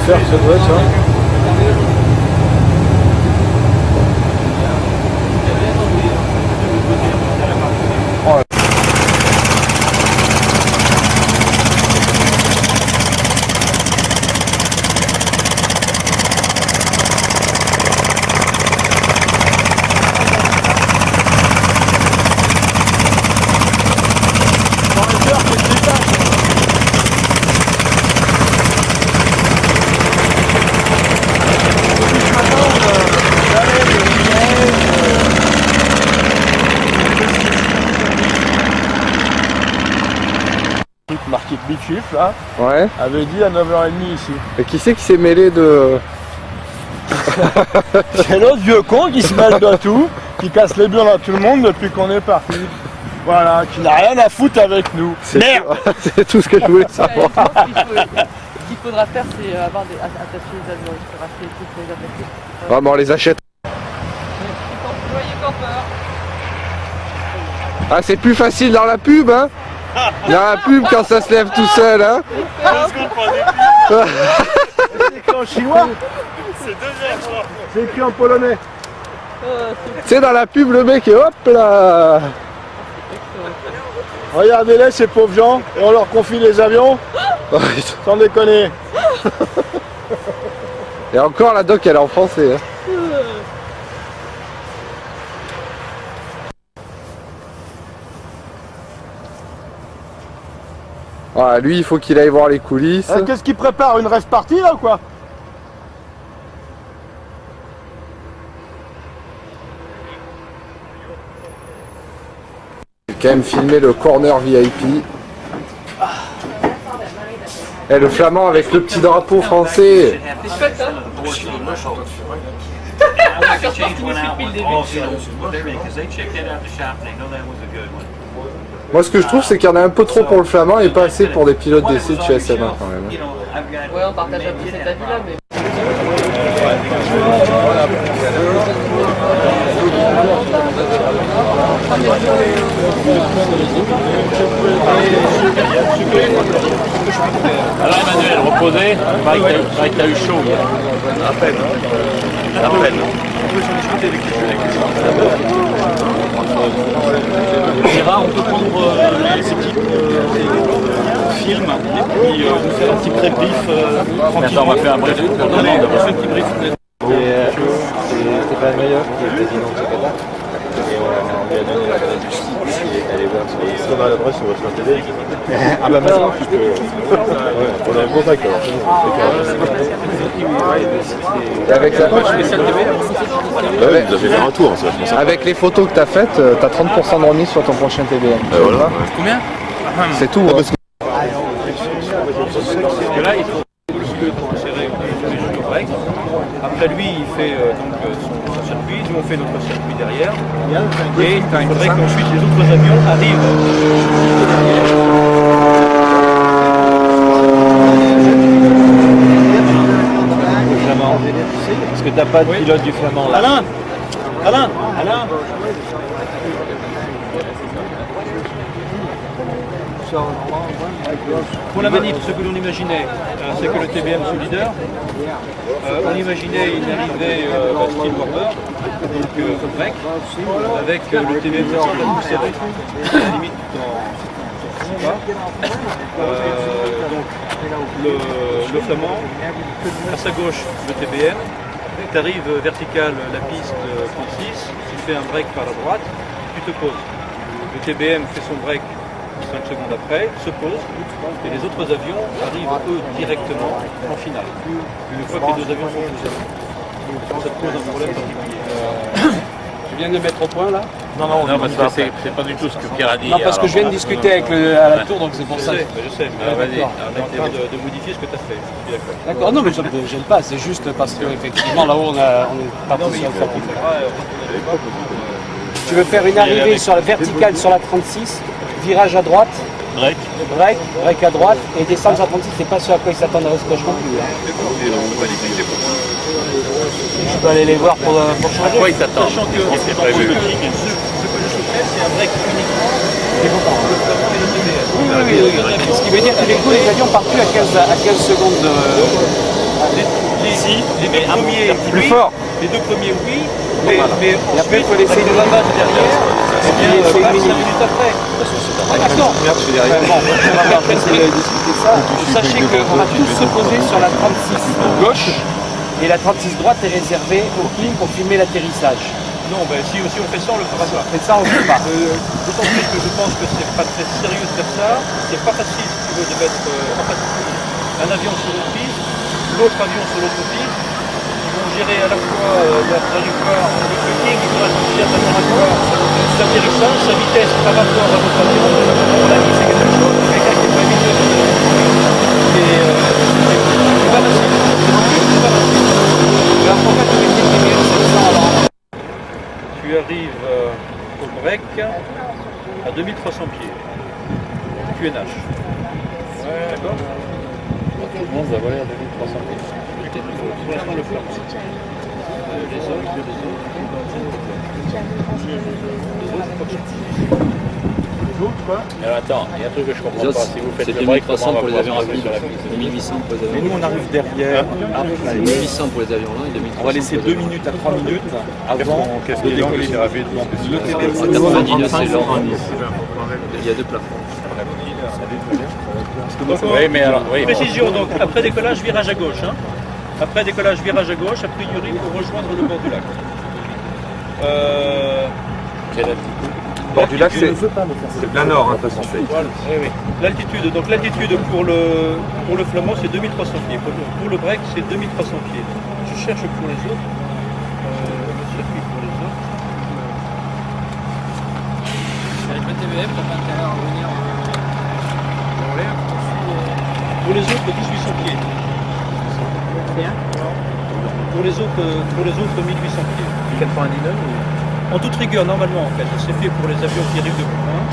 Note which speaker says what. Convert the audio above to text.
Speaker 1: faire ça doit être ça. Marqué Big Chief là,
Speaker 2: Ouais.
Speaker 1: avait dit à 9h30 ici.
Speaker 2: Et qui c'est qui s'est mêlé de...
Speaker 1: C'est l'autre vieux con qui se mêle de tout, qui casse les burnes à tout le monde depuis qu'on est parti. Voilà, qui n'a rien à foutre avec nous. Merde.
Speaker 2: C'est tout ce que je voulais savoir.
Speaker 3: Ce qu'il faudra faire, c'est avoir des attacher les avions, il faut racheter toutes les attacher.
Speaker 2: Ah, mais on les achète. Ah, c'est plus facile dans la pub, hein. Dans la pub quand ça se lève tout seul, hein.
Speaker 1: C'est écrit en chinois. C'est écrit en polonais.
Speaker 2: Tu sais, dans la pub, le mec est hop là.
Speaker 1: Regardez-les ces pauvres gens, et on leur confie les avions, sans déconner.
Speaker 2: Et encore la doc, elle est en français, hein. Voilà, lui, il faut qu'il aille voir les coulisses.
Speaker 1: Qu'est-ce qu'il prépare? Une rêve partie là ou quoi?
Speaker 2: J'ai quand même filmé le corner VIP. Et le flamand avec le petit drapeau français.
Speaker 3: C'est chouette, hein.
Speaker 2: Moi, ce que je trouve, c'est qu'il y en a un peu trop pour le flamand et pas assez pour des pilotes d'essai de chez SMA quand même.
Speaker 3: Ouais, on partage un peu cet avis-là, mais...
Speaker 4: Alors Emmanuel, reposez, t'as eu chaud. À peine. À peine. C'est rare, on peut prendre ces petits films et puis nous faire un petit pré-brief tranquillement. On va faire un brief. Non, on va faire un petit brief.
Speaker 5: C'était pas le meilleur qui est président de ce Qatar. Et on lui a donné la carte du ski et aller voir sur les sites.
Speaker 1: On a l'adresse sur votre télé.
Speaker 5: Ah bah maintenant tu peux.
Speaker 1: Ouais, on a un contact alors.
Speaker 2: Et avec la...
Speaker 1: Vous avez fait un tour, ça, je pense.
Speaker 2: Avec les photos que t'as faites, t'as 30% de remise sur ton prochain TBM.
Speaker 1: Voilà.
Speaker 4: Combien?
Speaker 2: C'est tout. Hein.
Speaker 4: Parce que là, il faut pour insérer le break. Après lui, il fait donc son circuit, nous on fait notre circuit derrière. Et il faudrait qu'ensuite les autres avions arrivent.
Speaker 5: Le flamand. Parce que t'as pas de pilote du flamand là.
Speaker 4: Alain. Pour la manip, ce que l'on imaginait, c'est que le TBM soit leader. On imaginait une arrivée style Warner, donc break, avec le TBM qui semble à nous serrer, à la limite donc le flamand, à sa gauche le TBM, tu arrives vertical la piste 36, tu fais un break par la droite, tu te poses. Le TBM fait son break 5 secondes après, se pose, et les autres avions arrivent eux directement en finale. Une fois que les deux avions sont posés. Ça te pose un problème particulier.
Speaker 6: Tu viens de mettre au point là?
Speaker 4: Non, parce que c'est pas du tout ce que Pierre a dit.
Speaker 6: Non, parce que je viens de discuter avec à la tour, donc c'est pour ça.
Speaker 4: Je sais, mais vas-y, on est en train de modifier ce que tu as fait.
Speaker 6: D'accord, non, mais je ne gêne pas, c'est juste parce qu'effectivement là-haut on est parti sur le fort. Tu veux faire une arrivée sur la verticale sur la 36, virage à droite, break à droite, et descendre sur la 36, c'est pas ce à quoi ils s'attendent à Roscoche non plus. Je peux aller les voir pour changer.
Speaker 4: À quoi ils s'attendent? Sachant que c'est prévu. Ce que je souhaiterais, c'est un break uniquement. Oui.
Speaker 6: Ce qui veut dire que les avions partent plus à 15 secondes
Speaker 4: Les deux premiers,
Speaker 2: Plus
Speaker 4: oui.
Speaker 2: fort.
Speaker 4: Les deux premiers, oui. Mais
Speaker 6: Et après, il
Speaker 4: ensuite,
Speaker 6: faut laisser
Speaker 4: avec
Speaker 6: une
Speaker 4: le lavage derrière, eh bien,
Speaker 6: laisser une
Speaker 4: 5
Speaker 6: minute.
Speaker 4: minutes après.
Speaker 6: D'accord. Bon, on va après discuter ça. Sachez qu'on va tous se poser sur la 36 gauche et la 36 droite est réservée au film pour filmer l'atterrissage.
Speaker 4: Non, ben, si on fait ça, on le fera pas.
Speaker 6: Et ça, on ne fait pas.
Speaker 4: D'autant plus que je pense que c'est pas très sérieux de faire ça. C'est pas facile, si tu veux, de mettre un avion sur une piste, l'autre avion sur l'autre piste. Ils vont gérer à la fois la trajectoire, le tracking, ils vont associer à la trajectoire, l'atterrissage, sa vitesse par rapport à votre avion. On a dit c'est quelque chose, quelqu'un qui est pas habitué à faire. Et c'est pas facile. C'est pas facile.
Speaker 6: Alors pourquoi tu veux dire que c'est ça alors?
Speaker 4: Tu arrives au break à 2300 pieds. QNH. D'accord.
Speaker 5: Tout le monde va voler à 2300 pieds.
Speaker 4: Pour l'instant, le flamme. Les autres,
Speaker 5: Alors attends, il y a un truc que je comprends pas. Si vous faites le break, comment on va pouvoir se passer sur la piste?
Speaker 7: 1800 pour les
Speaker 8: Et
Speaker 7: avions.
Speaker 8: nous, on arrive derrière.
Speaker 7: 1800 pour les avions là et 2300.
Speaker 8: On va laisser 2 minutes à 3 minutes avant de décoller. Le TBM,
Speaker 7: À 90 c'est lent. Il y a deux plafonds.
Speaker 5: Oui, mais alors, oui.
Speaker 4: précision, donc après décollage, virage à gauche. Hein. Après décollage, virage à gauche, a priori pour rejoindre le bord du lac.
Speaker 5: Quelle altitude?
Speaker 2: Bord du lac, c'est
Speaker 8: C'est
Speaker 2: plein nord, hein, de toute façon.
Speaker 4: Voilà, oui, oui. L'altitude, donc l'altitude pour le Flamand, c'est 2300 pieds. Pour le break, c'est 2300 pieds. Je cherche pour les autres. Le circuit pour les autres.
Speaker 3: Avec le TBM, t'as pas intérêt à revenir en l'air.
Speaker 4: Pour les autres, 1800 pieds. Pour les autres, 1800 pieds.
Speaker 5: 99 ou...
Speaker 4: En toute rigueur, normalement, en fait, c'est fait pour les avions qui arrivent de Poulain.